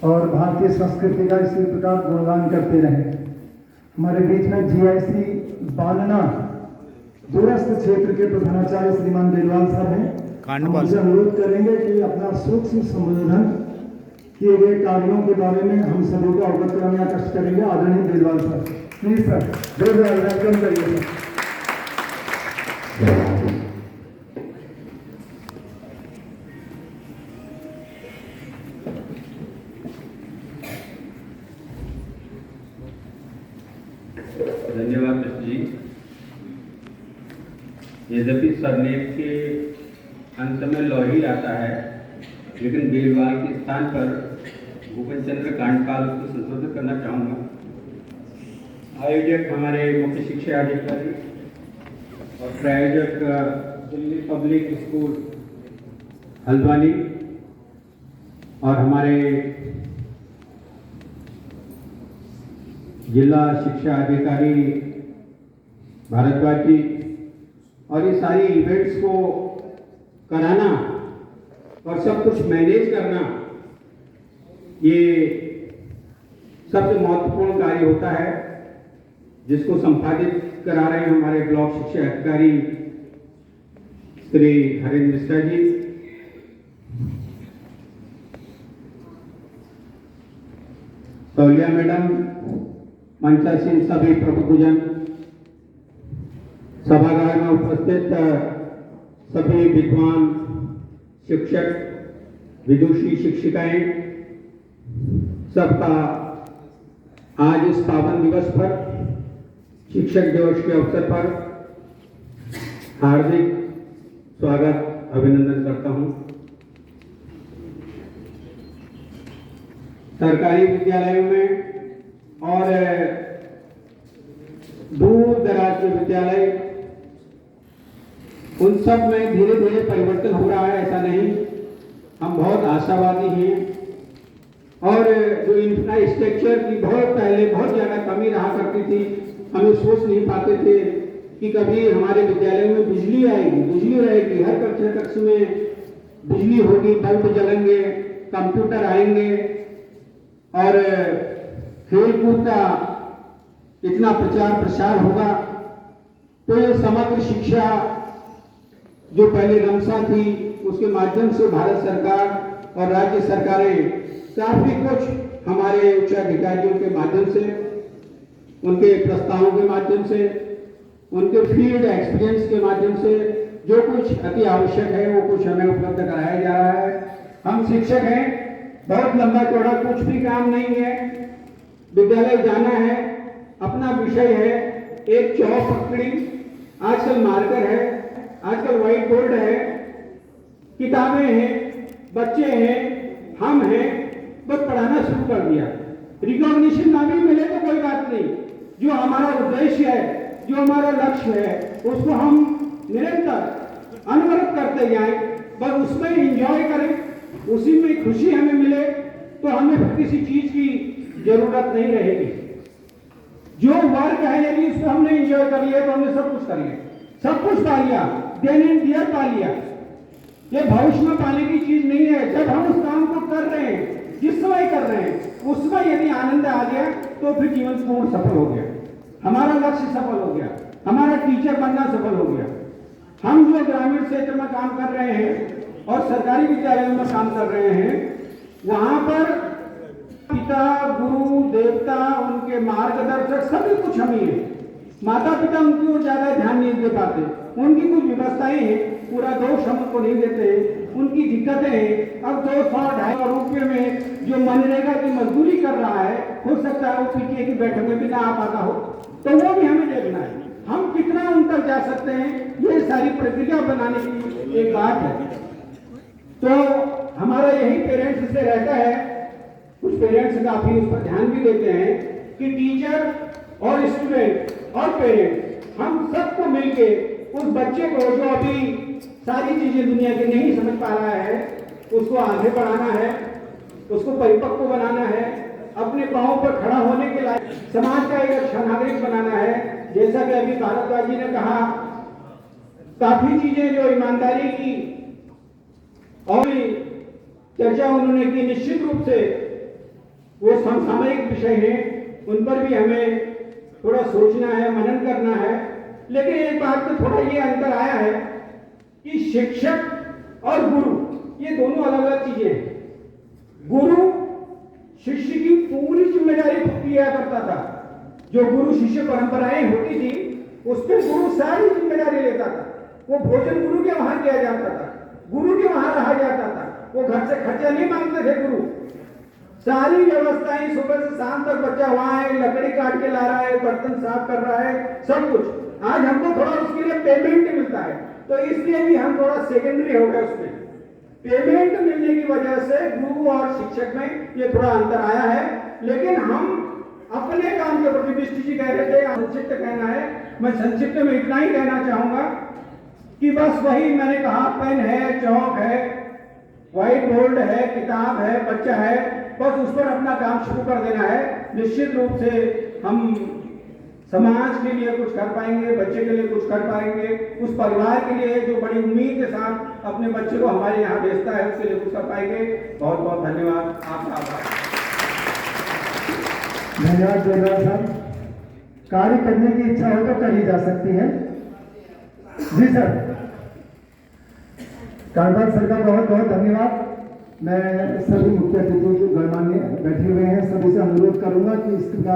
और भारतीय संस्कृति का इसी प्रकार गुणगान करते रहें। हमारे बीच में जीआईसी बालना दूरस्थ क्षेत्र के प्रधानाचार्य श्रीमान बेलवाल साहब हैं। हम उनसे अनुरोध करेंगे कि अपना सूक्ष्म संबोधन किए गए कार्यों के बारे में हम सभी को अवगत कराने का कष्ट करेंगे। आदरणीय बेलवाल साहब, प्लीज सर, जोरदार वेलकम करिए सर। धन्यवाद मिश्र जी। यद्यपि सरनेम के अंत में लौही आता है, लेकिन बेलवाल के स्थान पर भूपेन चंद्र कांडपाल को संशोधित करना चाहूँगा। आयोजक हमारे मुख्य शिक्षा अधिकारी और प्रायोजक दिल्ली पब्लिक स्कूल हल्द्वानी और हमारे जिला शिक्षा अधिकारी भारद्वाज जी, और ये सारी इवेंट्स को कराना और सब कुछ मैनेज करना, ये सबसे महत्वपूर्ण कार्य होता है, जिसको संपादित करा रहे हैं हमारे ब्लॉक शिक्षा अधिकारी श्री हरेंद्र मिश्रा जी। तौलिया मैडम, मंचासीन सभी प्रबुद्धजन, सभागार में उपस्थित सभी विद्वान शिक्षक, विदुषी शिक्षिकाएं, सबका आज इस पावन दिवस पर, शिक्षक दिवस के अवसर पर हार्दिक स्वागत, अभिनंदन करता हूं। सरकारी विद्यालयों में और दूर दराज के विद्यालय, उन सब में धीरे धीरे परिवर्तन हो रहा है, ऐसा नहीं। हम बहुत आशावादी हैं, और जो इंफ्रास्ट्रक्चर की बहुत पहले बहुत ज्यादा कमी रहा करती थी, हम सोच नहीं पाते थे कि कभी हमारे विद्यालयों में बिजली आएगी, बिजली रहेगी, हर कक्षा कक्ष में बिजली होगी, बल्ब जलेंगे, कंप्यूटर आएंगे और खेलकूद का इतना प्रचार प्रसार होगा। तो ये समग्र शिक्षा जो पहले रमसा थी, उसके माध्यम से भारत सरकार और राज्य सरकारें काफी कुछ हमारे उच्च अधिकारियों के माध्यम से, उनके प्रस्तावों के माध्यम से, उनके फील्ड एक्सपीरियंस के माध्यम से जो कुछ अति आवश्यक है वो कुछ हमें उपलब्ध कराया जा रहा है। हम शिक्षक हैं, बहुत लंबा चौड़ा कुछ भी काम नहीं है, विद्यालय जाना है, अपना विषय है, एक चौक पकड़ी, आजकल मार्कर है, आजकल व्हाइट बोर्ड है, किताबें हैं, बच्चे हैं, हम हैं, बस पढ़ाना शुरू कर दिया। रिकॉग्निशन ना भी मिले तो कोई बात नहीं, जो हमारा उद्देश्य है, जो हमारा लक्ष्य है, उसको हम निरंतर अनवरत करते जाएं, बस उसमें एंजॉय करें, उसी में खुशी हमें मिले, तो हमें फिर किसी चीज की जरूरत नहीं रहेगी। जो वर्क है, यदि उसको हमने एंजॉय कर लिया तो हमने सब कुछ कर लिया, सब कुछ पा लिया, देन एंड दियर पा लिया। ये भविष्य में पाने की चीज नहीं है। जब हम उस काम को कर रहे हैं, जिस समय कर रहे हैं, उसमें यदि आनंद आ गया तो फिर जीवन पूर्ण सफल हो गया, हमारा लक्ष्य सफल हो गया, हमारा टीचर बनना सफल हो गया। हम जो ग्रामीण क्षेत्र में काम कर रहे हैं और सरकारी विद्यालयों में काम कर रहे हैं, वहां पर पिता, गुरु, देवता, उनके मार्गदर्शक सभी कुछ हम ही हैं। माता पिता उनकी ओर ज्यादा ध्यान नहीं दे पाते, उनकी कुछ व्यवस्थाएं हैं, पूरा दोष हम उनको नहीं देते, उनकी दिक्कतें हैं। अब 200-250 रुपये में जो मनरेगा की मजदूरी कर रहा है, हो सकता है वो पीटीए की बैठक में भी ना आ पाता हो, तो वो भी हमें देखना है। हम कितना उन तक जा सकते हैं, ये सारी प्रक्रिया बनाने की एक बात है। तो हमारा यही पेरेंट्स से रहता है, कुछ पेरेंट्स काफी उस पर ध्यान भी देते हैं कि टीचर और स्टूडेंट और पेरेंट्स हम सबको मिलके उस बच्चे को जो अभी सारी चीजें दुनिया की नहीं समझ पा रहा है, उसको आगे बढ़ाना है, उसको परिपक्व बनाना है, अपने पांवों पर खड़ा होने के लायक समाज का एक अच्छा नागरिक बनाना है। जैसा कि अभी भारद्वाज जी ने कहा, काफी चीजें जो ईमानदारी की और चर्चा उन्होंने की, निश्चित रूप से वो समसामयिक विषय हैं, उन पर भी हमें थोड़ा सोचना है, मनन करना है। लेकिन एक बात तो थोड़ा ये अंतर आया है कि शिक्षक और गुरु ये दोनों अलग अलग चीजें हैं। गुरु शिष्य की पूरी जिम्मेदारी खुद लिया करता था। जो गुरु शिष्य परंपराएं होती थी उसमें गुरु सारी जिम्मेदारी लेता था। वो भोजन गुरु के वहां किया जाता था, गुरु के वहां रहा जाता था। वो घर से खर्चा नहीं मांगते थे गुरु। सारी व्यवस्थाएं सुबह से शाम तक बच्चा वहां है, लकड़ी काट के ला रहा है, बर्तन साफ कर रहा है, सब कुछ। आज हमको थोड़ा उसके लिए पेमेंट मिलता है, तो इसलिए भी हम थोड़ा सेकेंडरी हो गए उसमें। पेमेंट मिलने की वजह से गुरु और शिक्षक में ये थोड़ा अंतर आया है। लेकिन हम अपने काम के प्रति, विष्णु जी कह रहे थे संक्षिप्त कहना है, मैं संक्षिप्त में इतना ही कहना चाहूंगा कि बस वही मैंने कहा, पेन है, चौक है, व्हाइट बोर्ड है, किताब है, बच्चा है, बस उस पर अपना काम शुरू कर देना है। निश्चित रूप से हम समाज के लिए कुछ कर पाएंगे, बच्चे के लिए कुछ कर पाएंगे, उस परिवार के लिए जो बड़ी उम्मीद के साथ अपने बच्चे को हमारे यहाँ भेजता है उसके लिए कुछ कर पाएंगे। बहुत बहुत धन्यवाद, आपका आभार। धन्यवाद जयलाल साहब। कार्य करने की इच्छा हो तो करी जा सकती है। जी सर, कारबार सर का बहुत बहुत धन्यवाद। मैं सभी मुख्य अतिथियों जो गणमान्य बैठे हुए हैं सभी से अनुरोध करूंगा कि इस प्रकार